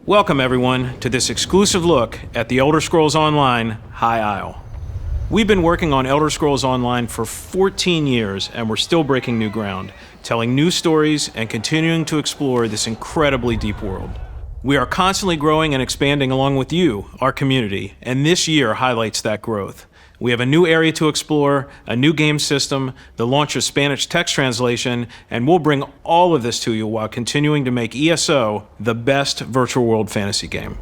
Welcome everyone to this exclusive look at the Elder Scrolls Online High Isle. We've been working on Elder Scrolls Online for 14 years and we're still breaking new ground, telling new stories and continuing to explore this incredibly deep world. We are constantly growing and expanding along with you, our community, and this year highlights that growth. We have a new area to explore, a new game system, the launch of Spanish text translation, and we'll bring all of this to you while continuing to make ESO the best virtual world fantasy game.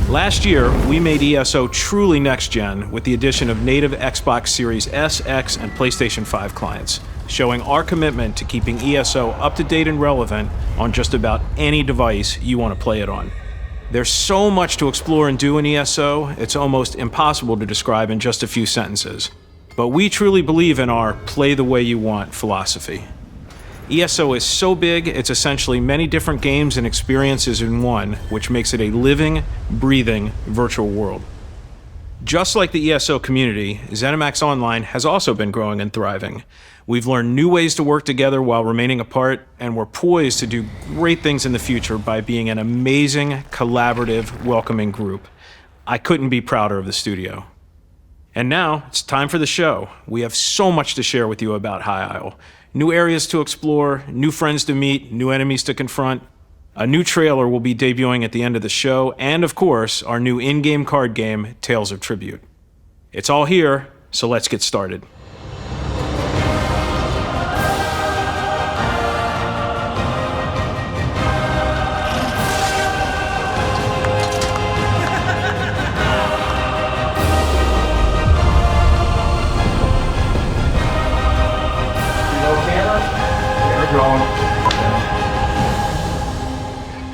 Last year, we made ESO truly next-gen with the addition of native Xbox Series S, X, and PlayStation 5 clients, showing our commitment to keeping ESO up-to-date and relevant on just about any device you want to play it on. There's so much to explore and do in ESO, it's almost impossible to describe in just a few sentences. But we truly believe in our play the way you want philosophy. ESO is so big, it's essentially many different games and experiences in one, which makes it a living, breathing virtual world. Just like the ESO community, ZeniMax Online has also been growing and thriving. We've learned new ways to work together while remaining apart, and we're poised to do great things in the future by being an amazing, collaborative, welcoming group. I couldn't be prouder of the studio. And now, it's time for the show. We have so much to share with you about High Isle. New areas to explore, new friends to meet, new enemies to confront. A new trailer will be debuting at the end of the show, and of course, our new in-game card game, Tales of Tribute. It's all here, so let's get started.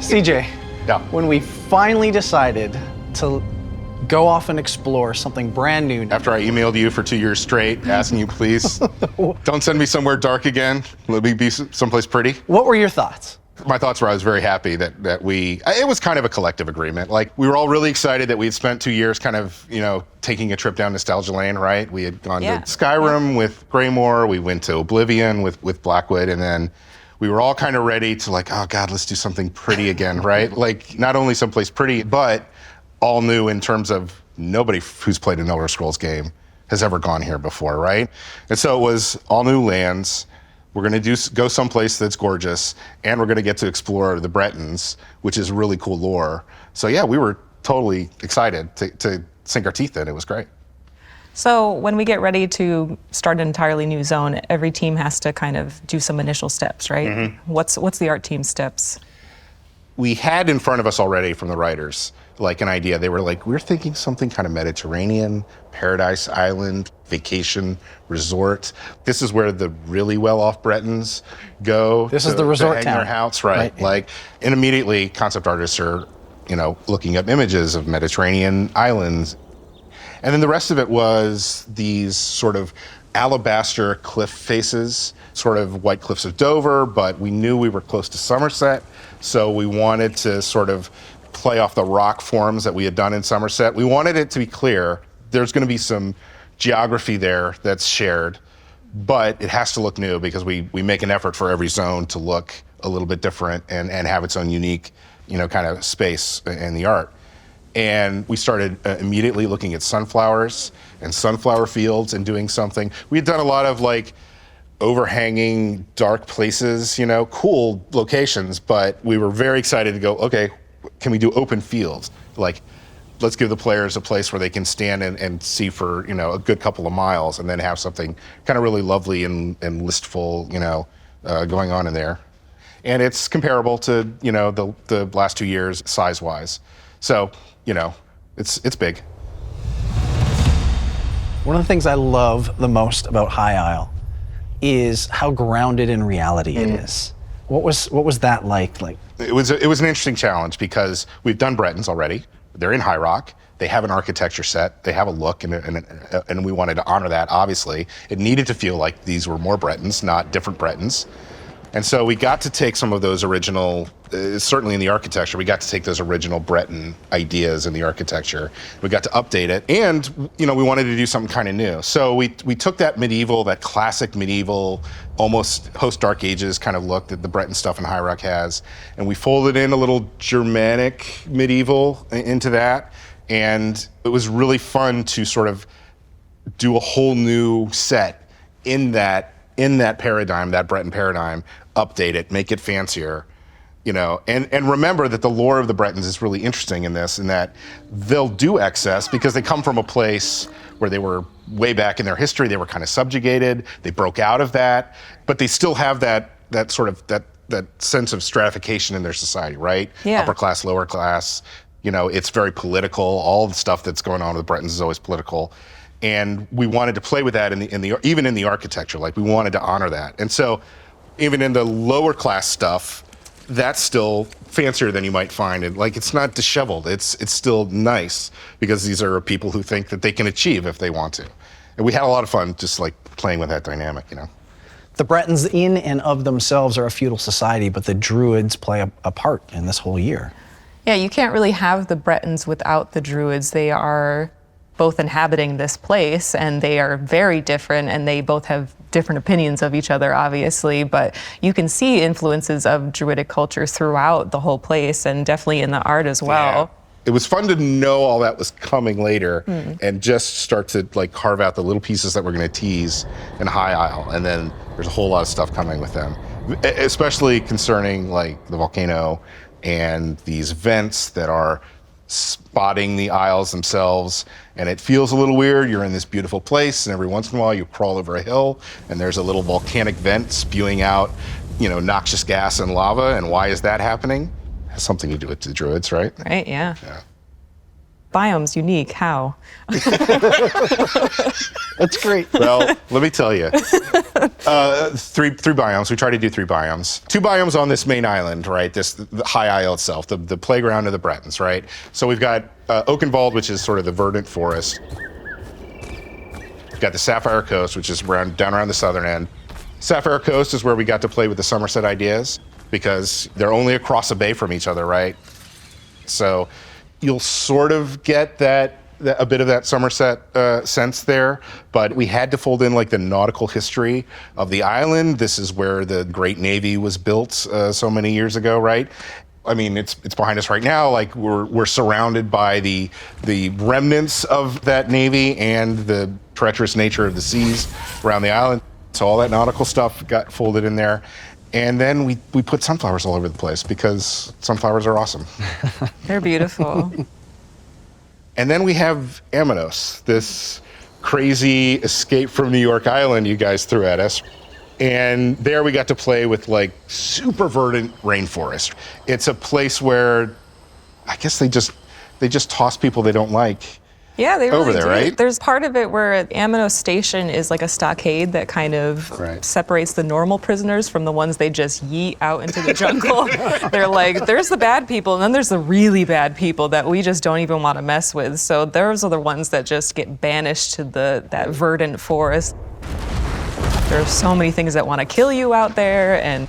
CJ, Yeah. when we finally decided to go off and explore something brand new. After I emailed you for 2 years straight, asking you, please, don't send me somewhere dark again. Let me be someplace pretty. What were your thoughts? My thoughts were I was very happy that it was kind of a collective agreement. Like, we were all really excited that we had spent 2 years kind of, taking a trip down nostalgia lane, right? We had gone to Skyrim with Greymoor, we went to Oblivion with Blackwood, and then we were all kind of ready to oh God, let's do something pretty again, right? Like, not only someplace pretty, but all new in terms of nobody who's played an Elder Scrolls game has ever gone here before, right? And so it was all new lands. We're gonna go someplace that's gorgeous, and we're gonna get to explore the Bretons, which is really cool lore. So yeah, we were totally excited to sink our teeth in. It was great. So when we get ready to start an entirely new zone, every team has to kind of do some initial steps, right? Mm-hmm. What's the art team's steps? We had in front of us already from the writers, an idea. They were we're thinking something kind of Mediterranean, Paradise Island, vacation, resort. This is where the really well-off Bretons go. This is the resort hang town. Their house, right? And immediately concept artists are, looking up images of Mediterranean islands. And then the rest of it was these sort of alabaster cliff faces, sort of White Cliffs of Dover, but we knew we were close to Somerset, so we wanted to sort of play off the rock forms that we had done in Somerset. We wanted it to be clear there's going to be some geography there that's shared, but it has to look new because we make an effort for every zone to look a little bit different and have its own unique, kind of space in the art. And we started immediately looking at sunflowers and sunflower fields and doing something. We had done a lot of overhanging dark places, cool locations, but we were very excited to go, okay, can we do open fields? Let's give the players a place where they can stand and see for, a good couple of miles and then have something kind of really lovely and listful, going on in there. And it's comparable to, the last 2 years size-wise. So, it's big. One of the things I love the most about High Isle is how grounded in reality it is. What was that like? It was an interesting challenge because we've done Bretons already. They're in High Rock. They have an architecture set. They have a look, and we wanted to honor that. Obviously, it needed to feel like these were more Bretons, not different Bretons. And so we got to take some of those original, certainly in the architecture, we got to take those original Breton ideas in the architecture. We got to update it. And, we wanted to do something kind of new. So we took that classic medieval, almost post-Dark Ages kind of look that the Breton stuff in High Rock has. And we folded in a little Germanic medieval into that. And it was really fun to sort of do a whole new set in that paradigm, that Breton paradigm, update it, make it fancier, and remember that the lore of the Bretons is really interesting in this, in that they'll do excess because they come from a place where they were way back in their history, they were kind of subjugated, they broke out of that, but they still have that sense of stratification in their society, right? Yeah. Upper class, lower class, it's very political. All the stuff that's going on with the Bretons is always political. And we wanted to play with that even in the architecture, like we wanted to honor that. And so even in the lower class stuff, that's still fancier than you might find. And like, it's not disheveled. It's still nice because these are people who think that they can achieve if they want to. And we had a lot of fun just like playing with that dynamic, The Bretons in and of themselves are a feudal society, but the Druids play a part in this whole year. Yeah, you can't really have the Bretons without the Druids. They are both inhabiting this place, and they are very different, and they both have different opinions of each other, obviously, but you can see influences of Druidic culture throughout the whole place, and definitely in the art as well. Yeah. It was fun to know all that was coming later and just start to like carve out the little pieces that we're going to tease in High Isle, and then there's a whole lot of stuff coming with them, especially concerning like the volcano and these vents that are spotting the isles themselves, and it feels a little weird. You're in this beautiful place, and every once in a while you crawl over a hill, and there's a little volcanic vent spewing out, noxious gas and lava. And why is that happening? It has something to do with the Druids, right? Right, yeah. Biomes unique, how? That's great. Well, let me tell you. Three biomes. We try to do 3 biomes. 2 biomes on this main island, right? The High Isle itself, the playground of the Bretons, right? So we've got Oakenwald, which is sort of the verdant forest. We've got the Sapphire Coast, which is down around the southern end. Sapphire Coast is where we got to play with the Somerset ideas because they're only across a bay from each other, right? So you'll sort of get a bit of that Somerset sense there, but we had to fold in like the nautical history of the island. This is where the Great Navy was built so many years ago, right? I mean, it's behind us right now. Like we're surrounded by the remnants of that Navy and the treacherous nature of the seas around the island. So all that nautical stuff got folded in there. And then we put sunflowers all over the place because sunflowers are awesome. They're beautiful. And then we have Amanos, this crazy escape from New York Island you guys threw at us. And there we got to play with like super verdant rainforest. It's a place where I guess they just toss people they don't like. Yeah, they really over there, do. right? There's part of it where Amanos Station is like a stockade that kind of separates the normal prisoners from the ones they just yeet out into the jungle. They're like, there's the bad people, and then there's the really bad people that we just don't even want to mess with. So those are the ones that just get banished to that verdant forest. There's so many things that want to kill you out there, and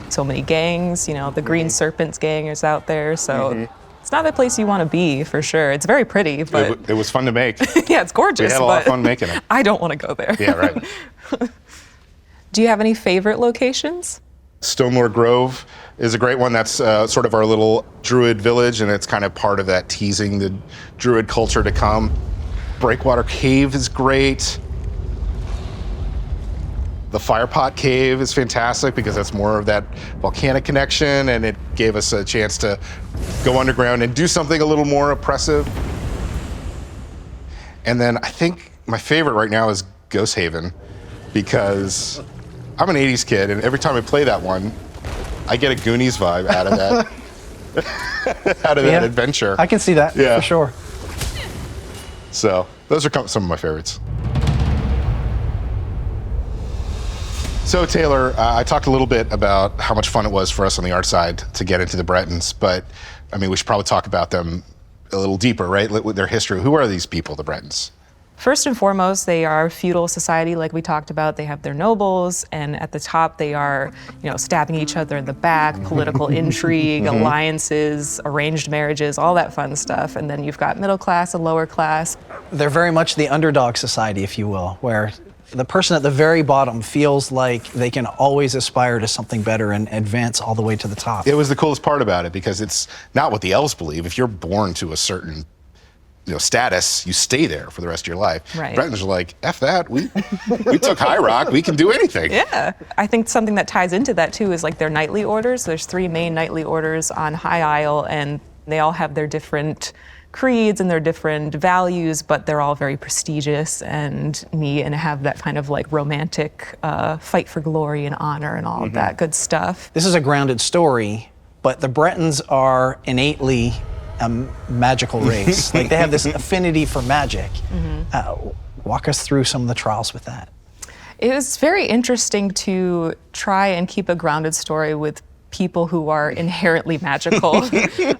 so many gangs. The Green Serpents gang is out there, so. It's not a place you want to be, for sure. It's very pretty, but... It was fun to make. Yeah, it's gorgeous, We had a lot of fun making it. I don't want to go there. Yeah, right. Do you have any favorite locations? Stonemore Grove is a great one. That's sort of our little Druid village, and it's kind of part of that teasing the Druid culture to come. Breakwater Cave is great. The Firepot Cave is fantastic because that's more of that volcanic connection, and it gave us a chance to go underground and do something a little more oppressive. And then I think my favorite right now is Ghost Haven because I'm an 80s kid, and every time I play that one, I get a Goonies vibe out of that, out of that adventure. I can see that, for sure. So those are some of my favorites. So Taylor, I talked a little bit about how much fun it was for us on the art side to get into the Bretons, but I mean, we should probably talk about them a little deeper, right? With their history. Who are these people, the Bretons? First and foremost, they are feudal society, like we talked about. They have their nobles, and at the top, they are, stabbing each other in the back, political intrigue, alliances, arranged marriages, all that fun stuff. And then you've got middle class and lower class. They're very much the underdog society, if you will, where the person at the very bottom feels like they can always aspire to something better and advance all the way to the top. It was the coolest part about it because it's not what the elves believe. If you're born to a certain status, you stay there for the rest of your life. Right. Bretons are like, F that, we took High Rock, we can do anything. Yeah. I think something that ties into that too is like their knightly orders. There's 3 main knightly orders on High Isle, and they all have their different creeds and their different values, but they're all very prestigious and neat and have that kind of like romantic fight for glory and honor and all of that good stuff. This is a grounded story, but the Bretons are innately a magical race. Like they have this affinity for magic. Walk us through some of the trials with that. It was very interesting to try and keep a grounded story with people who are inherently magical.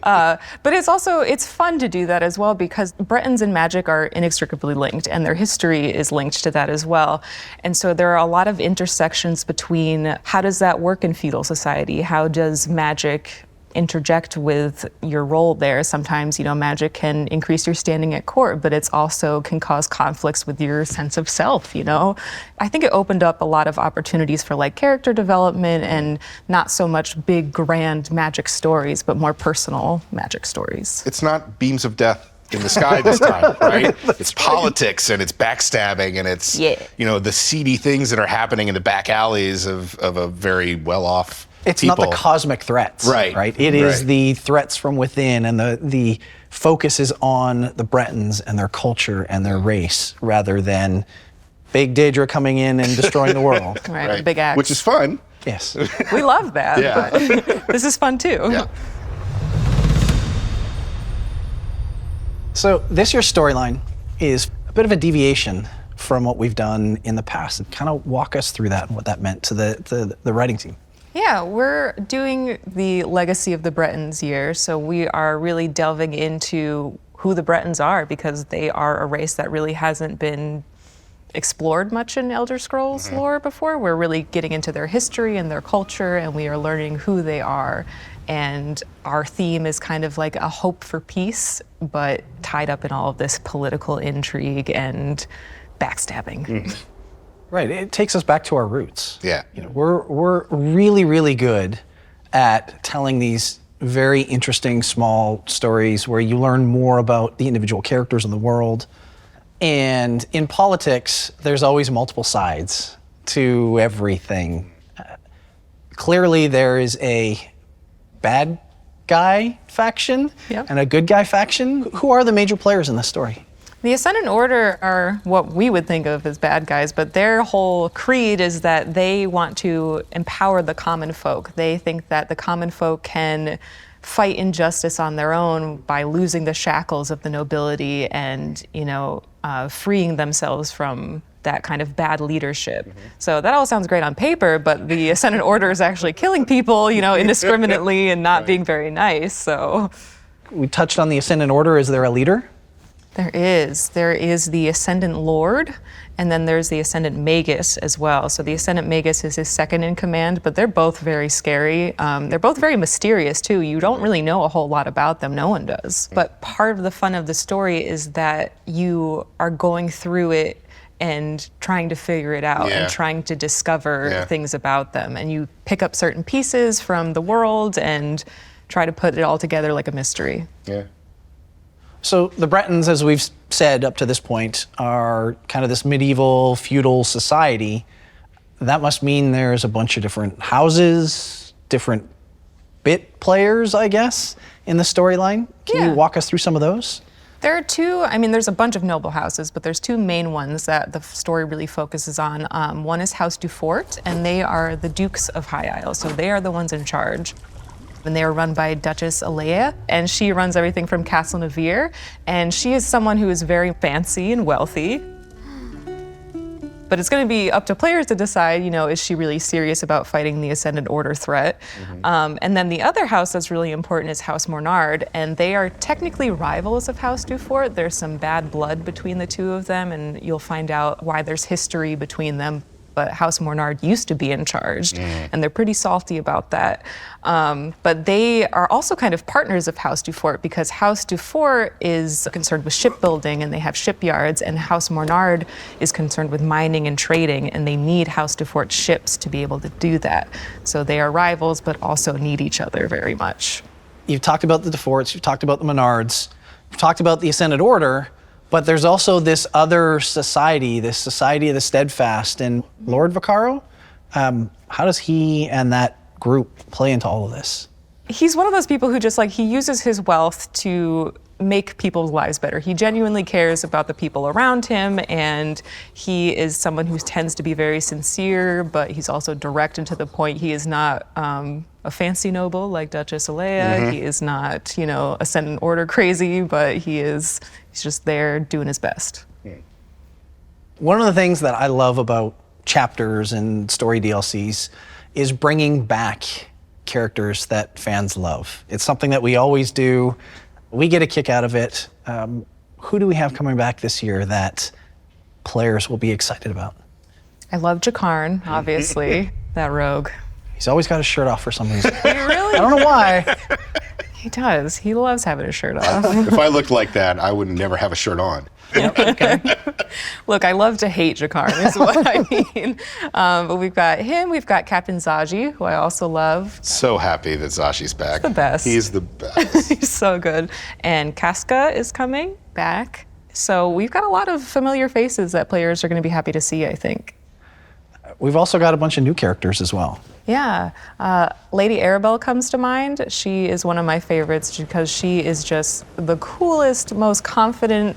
But it's fun to do that as well because Bretons and magic are inextricably linked and their history is linked to that as well. And so there are a lot of intersections between how does that work in feudal society? How does magic interject with your role there? Sometimes, magic can increase your standing at court, but it's also can cause conflicts with your sense of self, I think it opened up a lot of opportunities for like character development and not so much big, grand magic stories, but more personal magic stories. It's not beams of death in the sky this time, right? It's politics and it's backstabbing and it's, the seedy things that are happening in the back alleys of a very well-off It's people. not the cosmic threats, right? It is the threats from within, and the focus is on the Bretons and their culture and their race, rather than big Daedra coming in and destroying the world. Right, big axe. Which is fun. Yes. We love that. Yeah. But this is fun too. Yeah. So this year's storyline is a bit of a deviation from what we've done in the past. And kind of walk us through that and what that meant to the writing team. Yeah, we're doing the Legacy of the Bretons year, so we are really delving into who the Bretons are because they are a race that really hasn't been explored much in Elder Scrolls lore before. We're really getting into their history and their culture, and we are learning who they are. And our theme is kind of like a hope for peace, but tied up in all of this political intrigue and backstabbing. Right, it takes us back to our roots. Yeah. We're really, really good at telling these very interesting small stories where you learn more about the individual characters in the world. And in politics, there's always multiple sides to everything. Clearly, there is a bad guy faction and a good guy faction. Who are the major players in this story? The Ascendant Order are what we would think of as bad guys, but their whole creed is that they want to empower the common folk. They think that the common folk can fight injustice on their own by losing the shackles of the nobility and, freeing themselves from that kind of bad leadership. So that all sounds great on paper, but the Ascendant Order is actually killing people, indiscriminately and not being very nice, so. We touched on the Ascendant Order. Is there a leader? There is. There is the Ascendant Lord, and then there's the Ascendant Magus as well. So the Ascendant Magus is his second in command, but they're both very scary. They're both very mysterious too. You don't really know a whole lot about them. No one does. But part of the fun of the story is that you are going through it and trying to figure it out and trying to discover things about them. And you pick up certain pieces from the world and try to put it all together like a mystery. Yeah. So the Bretons, as we've said up to this point, are kind of this medieval feudal society. That must mean there's a bunch of different houses, different bit players, I guess, in the storyline. Can you walk us through some of those? There are two, there's a bunch of noble houses, but there's two main ones that the story really focuses on. One is House Dufort, and they are the Dukes of High Isle, so they are the ones in charge. And they are run by Duchess Alea, and she runs everything from Castle Navir, and she is someone who is very fancy and wealthy. But it's going to be up to players to decide, is she really serious about fighting the Ascendant Order threat? And then the other house that's really important is House Mornard, and they are technically rivals of House Dufort. There's some bad blood between the two of them, and you'll find out why there's history between them. But House Mornard used to be in charge, and they're pretty salty about that. But they are also kind of partners of House Dufort, because House Dufort is concerned with shipbuilding, and they have shipyards, and House Mornard is concerned with mining and trading, and they need House Dufort ships to be able to do that. So they are rivals, but also need each other very much. You've talked about the Duforts, you've talked about the Menards, you've talked about the Ascended Order, but there's also this other society, this Society of the Steadfast. And Lord Vaccaro, how does he and that group play into all of this? He's one of those people who just he uses his wealth to make people's lives better. He genuinely cares about the people around him, and he is someone who tends to be very sincere, but he's also direct and to the point. He is not a fancy noble like Duchess Alea. He is not, Ascendant Order crazy, but he's just there doing his best. One of the things that I love about chapters and story DLCs is bringing back characters that fans love. It's something that we always do. We get a kick out of it. Who do we have coming back this year that players will be excited about? I love Jakarn, obviously, that rogue. He's always got his shirt off for some reason. Really? I don't know why. He does. He loves having his shirt off. If I looked like that, I would never have a shirt on. Yep, okay. Look, I love to hate Jakarn, is what I mean. But we've got him. We've got Captain Zaji, who I also love. So happy that Zashi's back. The best. He's the best. He's so good. And Casca is coming back. So we've got a lot of familiar faces that players are going to be happy to see, I think. We've also got a bunch of new characters as well. Yeah. Lady Arabelle comes to mind. She is one of my favorites because she is just the coolest, most confident,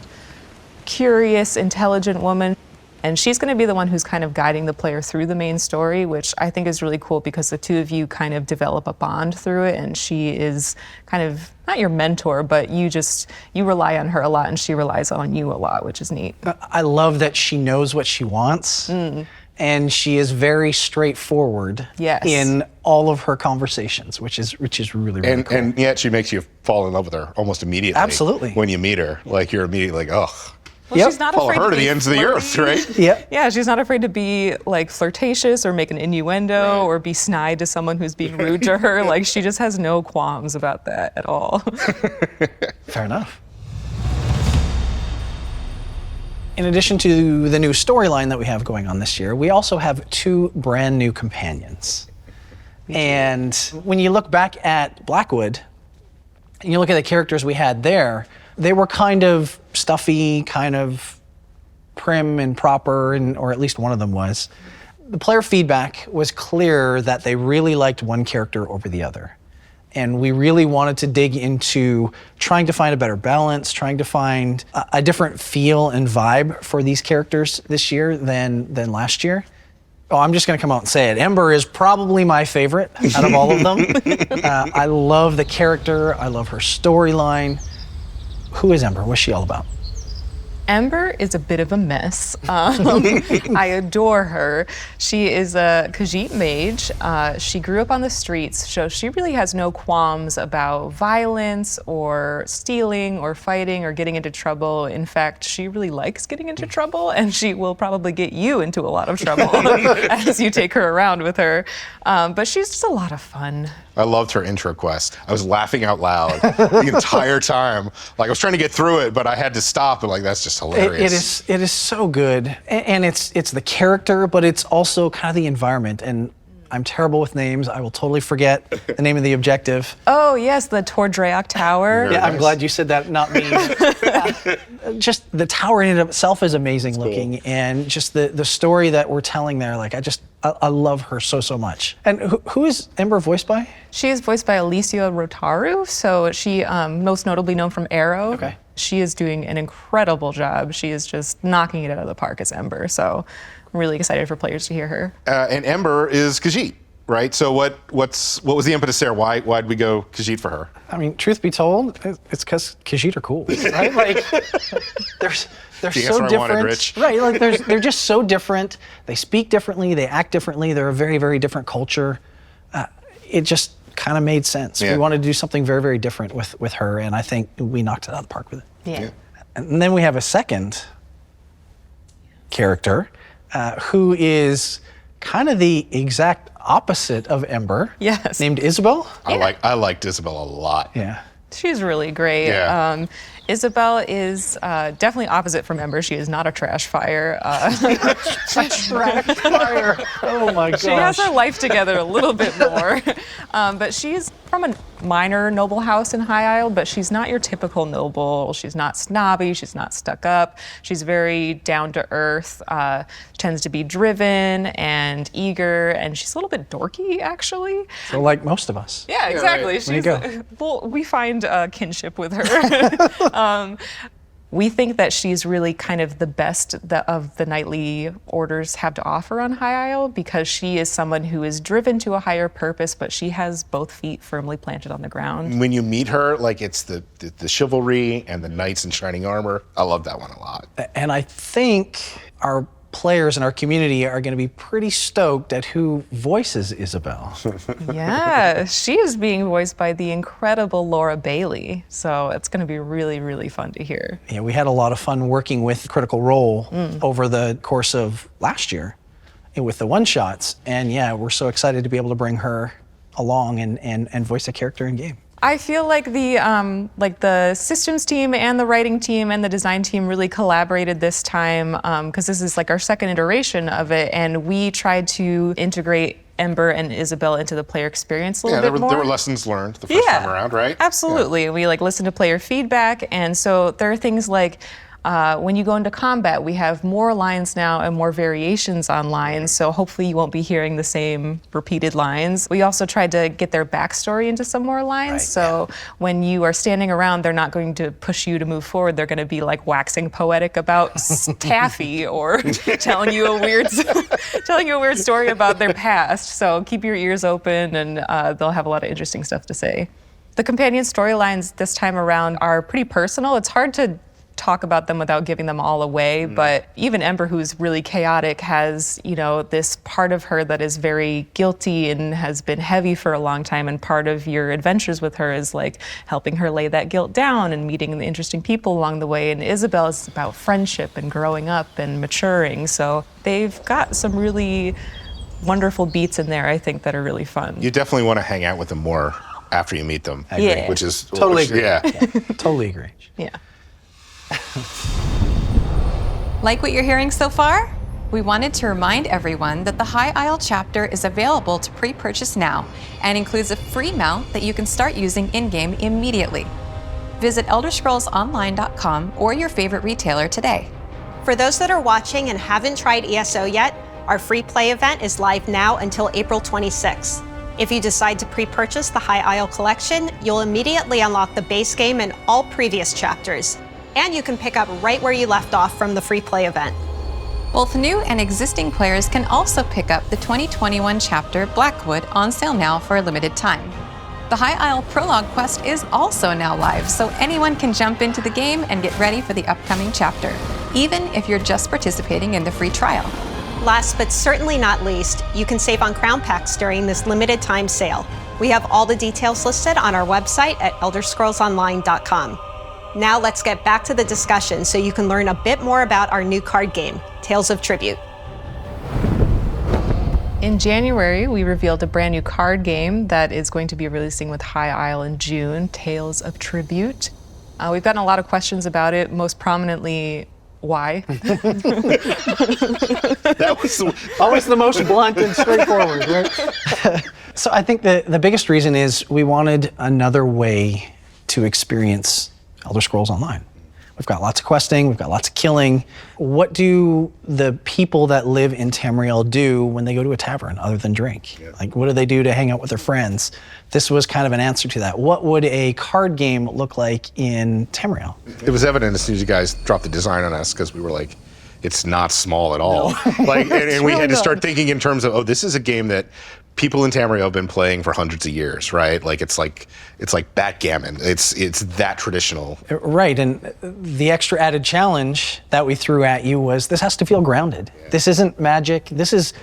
curious, intelligent woman. And she's going to be the one who's kind of guiding the player through the main story, which I think is really cool because the two of you kind of develop a bond through it. And she is kind of not your mentor, but you rely on her a lot and she relies on you a lot, which is neat. I love that she knows what she wants. And she is very straightforward in all of her conversations, which is really, really cool. And yet she makes you fall in love with her almost immediately. Absolutely. When you meet her, you're immediately ugh. Well, she's not Follow afraid her to be the ends of the earth, right? Yep. Yeah, she's not afraid to be flirtatious or make an innuendo or be snide to someone who's being rude to her. She just has no qualms about that at all. Fair enough. In addition to the new storyline that we have going on this year, we also have 2 brand new companions. And when you look back at Blackwood, and you look at the characters we had there, they were kind of stuffy, kind of prim and proper, or at least one of them was. The player feedback was clear that they really liked one character over the other. And we really wanted to dig into trying to find a better balance, trying to find a different feel and vibe for these characters this year than last year. Oh, I'm just going to come out and say it. Ember is probably my favorite out of all of them. I love the character. I love her storyline. Who is Ember? What's she all about? Ember is a bit of a mess. I adore her. She is a Khajiit mage. She grew up on the streets, so she really has no qualms about violence or stealing or fighting or getting into trouble. In fact, she really likes getting into trouble, and she will probably get you into a lot of trouble as you take her around with her. But she's just a lot of fun. I loved her intro quest. I was laughing out loud the entire time. I was trying to get through it, but I had to stop and that's just hilarious. It is so good. And it's the character, but it's also kind of the environment. And I'm terrible with names. I will totally forget the name of the objective. Oh, yes, the Tordreok Tower. Yeah, I'm glad you said that, not me. Just the tower in and of itself is amazing looking. And just the story that we're telling there, I love her so much. And who is Ember voiced by? She is voiced by Alicia Rotaru. So she most notably known from Arrow. Okay. She is doing an incredible job. She is just knocking it out of the park as Ember. So I'm really excited for players to hear her. And Ember is Khajiit, right? So what was the impetus there? Why'd we go Khajiit for her? I mean, truth be told, it's because Khajiit are cool, right? They're the so answer I wanted, different. Rich. Right, like they're just so different. They speak differently, they act differently, they're a very, very different culture. It just kind of made sense. Yeah. We wanted to do something very, very different with her, and I think we knocked it out of the park with it. Yeah. And then we have a second character who is kind of the exact opposite of Ember. Yes. Named Isabel. I liked Isabel a lot. Yeah. She's really great. Yeah. Isabel is definitely opposite from Ember. She is not a trash fire. Trash fire. Oh my gosh. She has her life together a little bit more. But she's from a minor noble house in High Isle, but she's not your typical noble. She's not snobby. She's not stuck up. She's very down to earth, tends to be driven and eager, and she's a little bit dorky, actually. So like most of us. Yeah, exactly. There you go. Well, we find kinship with her. We think that she's really kind of the best of the knightly orders have to offer on High Isle, because she is someone who is driven to a higher purpose, but she has both feet firmly planted on the ground. When you meet her, like it's the chivalry and the knights in shining armor. I love that one a lot. And I think our players in our community are going to be pretty stoked at who voices Isabel. Yeah, she is being voiced by the incredible Laura Bailey, so it's going to be really, really fun to hear. Yeah, we had a lot of fun working with Critical Role over the course of last year with the one-shots, and yeah, we're so excited to be able to bring her along and voice a character in game. I feel like the systems team and the writing team and the design team really collaborated this time, because this is like our second iteration of it, and we tried to integrate Ember and Isabel into the player experience a little bit more. There were lessons learned the first time around, right? Absolutely. Yeah. We listened to player feedback, and so there are things like when you go into combat, we have more lines now and more variations on lines, so hopefully you won't be hearing the same repeated lines. We also tried to get their backstory into some more lines, Right, so when you are standing around, they're not going to push you to move forward. They're going to be like waxing poetic about taffy or telling you a weird story about their past. So keep your ears open, and they'll have a lot of interesting stuff to say. The companion storylines this time around are pretty personal. It's hard to talk about them without giving them all away, but even Ember, who's really chaotic, has, this part of her that is very guilty and has been heavy for a long time, and part of your adventures with her is like helping her lay that guilt down and meeting the interesting people along the way. And Isabel is about friendship and growing up and maturing, so they've got some really wonderful beats in there, I think, that are really fun. You definitely want to hang out with them more after you meet them. I agree. Yeah. Which is Totally agree. Yeah. Totally agree. Yeah. Like what you're hearing so far? We wanted to remind everyone that the High Isle chapter is available to pre-purchase now and includes a free mount that you can start using in-game immediately. Visit ElderScrollsOnline.com or your favorite retailer today. For those that are watching and haven't tried ESO yet, our free play event is live now until April 26th. If you decide to pre-purchase the High Isle collection, you'll immediately unlock the base game and all previous chapters. And you can pick up right where you left off from the free play event. Both new and existing players can also pick up the 2021 chapter Blackwood on sale now for a limited time. The High Isle Prologue quest is also now live, so anyone can jump into the game and get ready for the upcoming chapter, even if you're just participating in the free trial. Last but certainly not least, you can save on crown packs during this limited time sale. We have all the details listed on our website at ElderScrollsOnline.com. Now let's get back to the discussion so you can learn a bit more about our new card game, Tales of Tribute. In January, we revealed a brand new card game that is going to be releasing with High Isle in June, Tales of Tribute. We've gotten a lot of questions about it, most prominently, why? That was Always the most blunt and straightforward, right? So I think the biggest reason is we wanted another way to experience Elder Scrolls Online. We've got lots of questing, we've got lots of killing. What do the people that live in Tamriel do when they go to a tavern other than drink? Like, what do they do to hang out with their friends? This was kind of an answer to that. What would a card game look like in Tamriel? It was evident as soon as you guys dropped the design on us, because we were like, it's not small at all. And we had to start thinking in terms of, this is a game that people in Tamriel have been playing for hundreds of years, right? Like it's like backgammon. It's that traditional. Right, and the extra added challenge that we threw at you was this has to feel grounded. Yeah. This isn't magic. This is,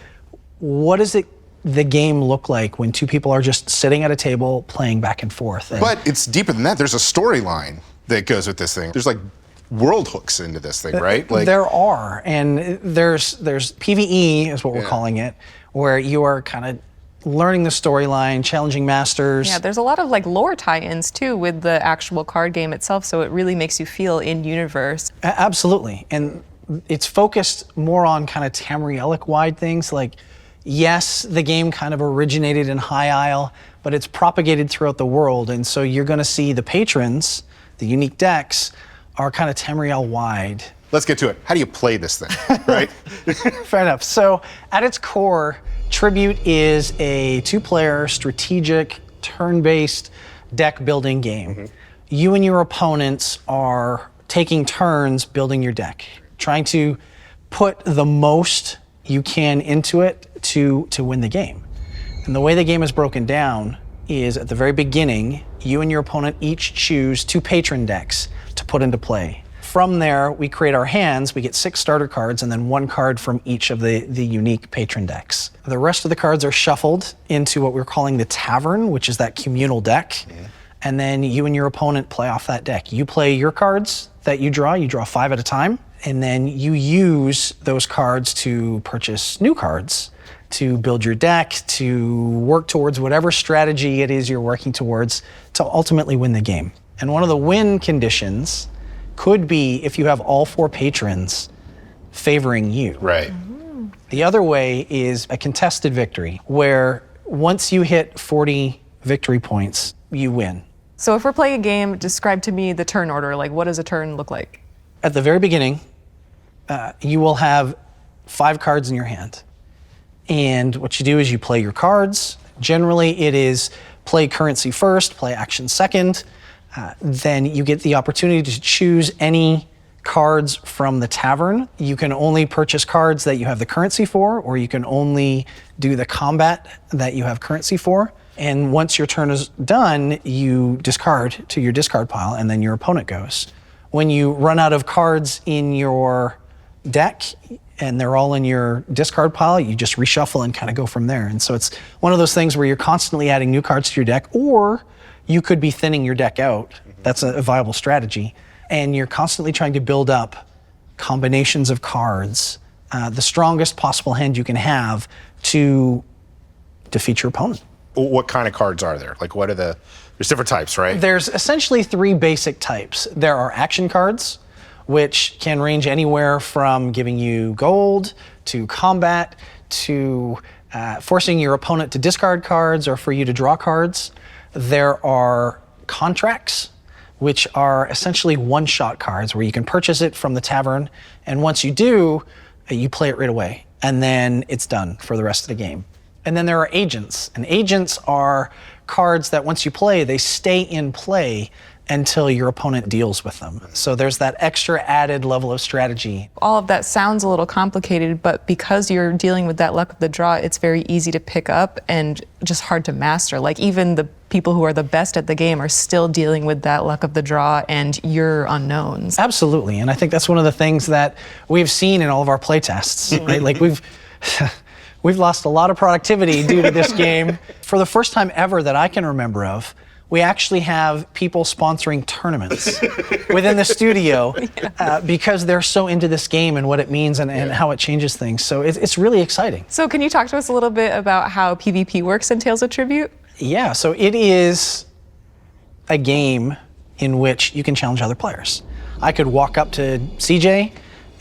what does the game look like when two people are just sitting at a table playing back and forth? But it's deeper than that. There's a storyline that goes with this thing. There's like world hooks into this thing, right? Like there are, and there's PvE is what we're calling it, where you are kind of learning the storyline, challenging masters. Yeah, there's a lot of like lore tie-ins too with the actual card game itself, so it really makes you feel in universe. Absolutely, and it's focused more on kind of Tamrielic-wide things. Like, yes, the game kind of originated in High Isle, but it's propagated throughout the world, and so you're going to see the patrons, the unique decks, are kind of Tamriel-wide. Let's get to it. How do you play this thing, right? Fair enough. So, at its core, Tribute is a two-player, strategic, turn-based deck-building game. You and your opponents are taking turns building your deck, trying to put the most you can into it to win the game. And the way the game is broken down is at the very beginning, you and your opponent each choose 2 patron decks to put into play. From there, we create our hands, we get 6 starter cards, and then 1 card from each of the unique patron decks. The rest of the cards are shuffled into what we're calling the tavern, which is that communal deck. And then you and your opponent play off that deck. You play your cards that you draw 5 at a time, and then you use those cards to purchase new cards, to build your deck, to work towards whatever strategy it is you're working towards to ultimately win the game. And one of the win conditions could be if you have all 4 patrons favoring you. Right. The other way is a contested victory, where once you hit 40 victory points, you win. So if we're playing a game, describe to me the turn order. Like, what does a turn look like? At the very beginning, you will have 5 cards in your hand. And what you do is you play your cards. Generally, it is play currency first, play action second. Then you get the opportunity to choose any cards from the tavern. You can only purchase cards that you have the currency for, or you can only do the combat that you have currency for. And once your turn is done, you discard to your discard pile, and then your opponent goes. When you run out of cards in your deck, and they're all in your discard pile, you just reshuffle and kind of go from there. And so it's one of those things where you're constantly adding new cards to your deck, or you could be thinning your deck out. That's a viable strategy. And you're constantly trying to build up combinations of cards, the strongest possible hand you can have to defeat your opponent. What kind of cards are there? Like, what are there's different types, right? There's essentially 3 basic types. There are action cards, which can range anywhere from giving you gold to combat to forcing your opponent to discard cards or for you to draw cards. There are contracts, which are essentially one-shot cards where you can purchase it from the tavern, and once you do, you play it right away, and then it's done for the rest of the game. And then there are agents, and agents are cards that once you play, they stay in play until your opponent deals with them. So there's that extra added level of strategy. All of that sounds a little complicated, but because you're dealing with that luck of the draw, it's very easy to pick up and just hard to master. Like, even the people who are the best at the game are still dealing with that luck of the draw and your unknowns. Absolutely, and I think that's one of the things that we've seen in all of our play tests, right? Like, we've lost a lot of productivity due to this game. For the first time ever that I can remember of, we actually have people sponsoring tournaments within the studio because they're so into this game and what it means and how it changes things. So it's really exciting. So can you talk to us a little bit about how PvP works in Tales of Tribute? Yeah, so it is a game in which you can challenge other players. I could walk up to CJ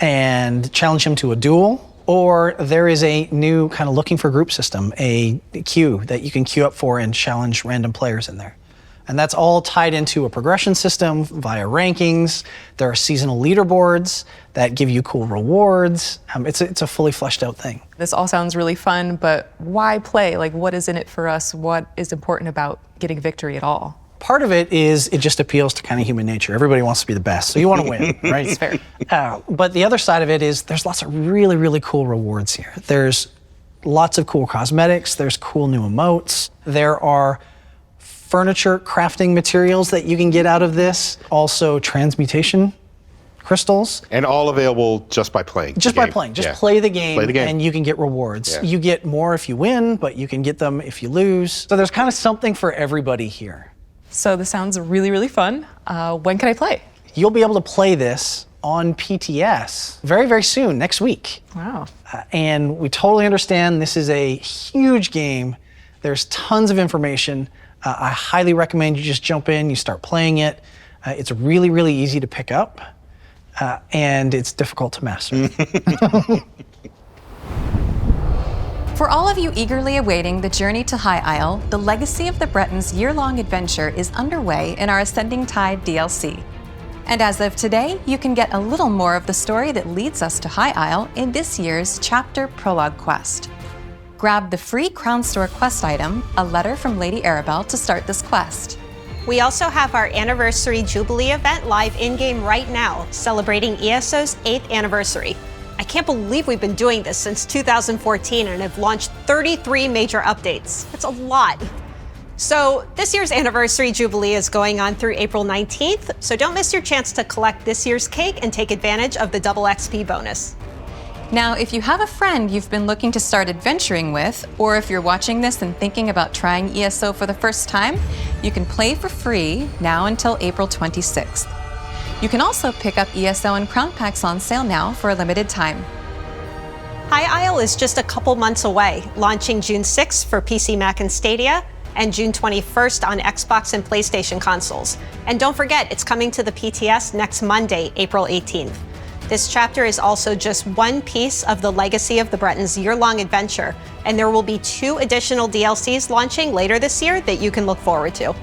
and challenge him to a duel, or there is a new kind of looking for group system, a queue that you can queue up for and challenge random players in there. And that's all tied into a progression system via rankings. There are seasonal leaderboards that give you cool rewards. It's a fully fleshed out thing. This all sounds really fun, but why play? Like, what is in it for us? What is important about getting victory at all? Part of it is it just appeals to kind of human nature. Everybody wants to be the best, so you want to win, right? It's fair. But the other side of it is there's lots of really, really cool rewards here. There's lots of cool cosmetics, there's cool new emotes, there are furniture crafting materials that you can get out of this, also transmutation crystals. And all available just by playing. Just by playing. Just play the game, and you can get rewards. Yeah. You get more if you win, but you can get them if you lose. So there's kind of something for everybody here. So this sounds really, really fun. When can I play? You'll be able to play this on PTS very, very soon, next week. Wow. And we totally understand this is a huge game. There's tons of information. I highly recommend you just jump in, you start playing it. It's really, really easy to pick up, and it's difficult to master. For all of you eagerly awaiting the journey to High Isle, the Legacy of the Bretons year-long adventure is underway in our Ascending Tide DLC. And as of today, you can get a little more of the story that leads us to High Isle in this year's Chapter Prologue quest. Grab the free Crown Store quest item, a letter from Lady Arabelle, to start this quest. We also have our Anniversary Jubilee event live in-game right now, celebrating ESO's 8th anniversary. I can't believe we've been doing this since 2014 and have launched 33 major updates. That's a lot. So this year's Anniversary Jubilee is going on through April 19th, so don't miss your chance to collect this year's cake and take advantage of the double XP bonus. Now, if you have a friend you've been looking to start adventuring with, or if you're watching this and thinking about trying ESO for the first time, you can play for free now until April 26th. You can also pick up ESO and Crown Packs on sale now for a limited time. High Isle is just a couple months away, launching June 6th for PC, Mac, and Stadia, and June 21st on Xbox and PlayStation consoles. And don't forget, it's coming to the PTS next Monday, April 18th. This chapter is also just one piece of the Legacy of the Bretons year-long adventure, and there will be 2 additional DLCs launching later this year that you can look forward to.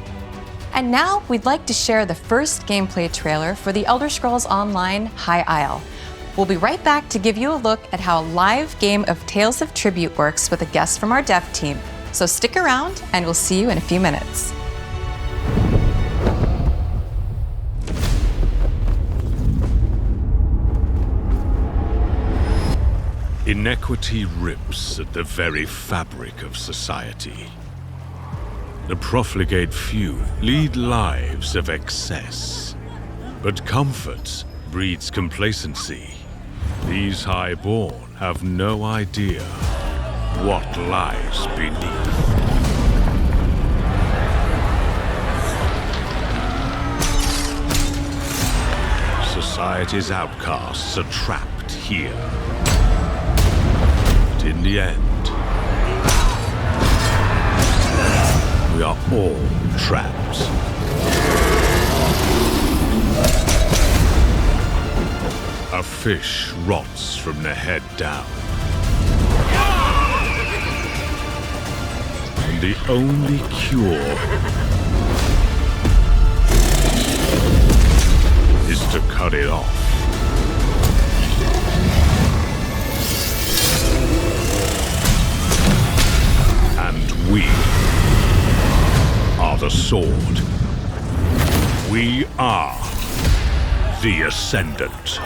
And now we'd like to share the first gameplay trailer for the Elder Scrolls Online High Isle. We'll be right back to give you a look at how a live game of Tales of Tribute works with a guest from our dev team. So stick around, and we'll see you in a few minutes. Inequity rips at the very fabric of society. The profligate few lead lives of excess, but comfort breeds complacency. These highborn have no idea what lies beneath. Society's outcasts are trapped here. But in the end, we are all trapped. A fish rots from the head down. And the only cure is to cut it off. And we are the sword. We are the Ascendant.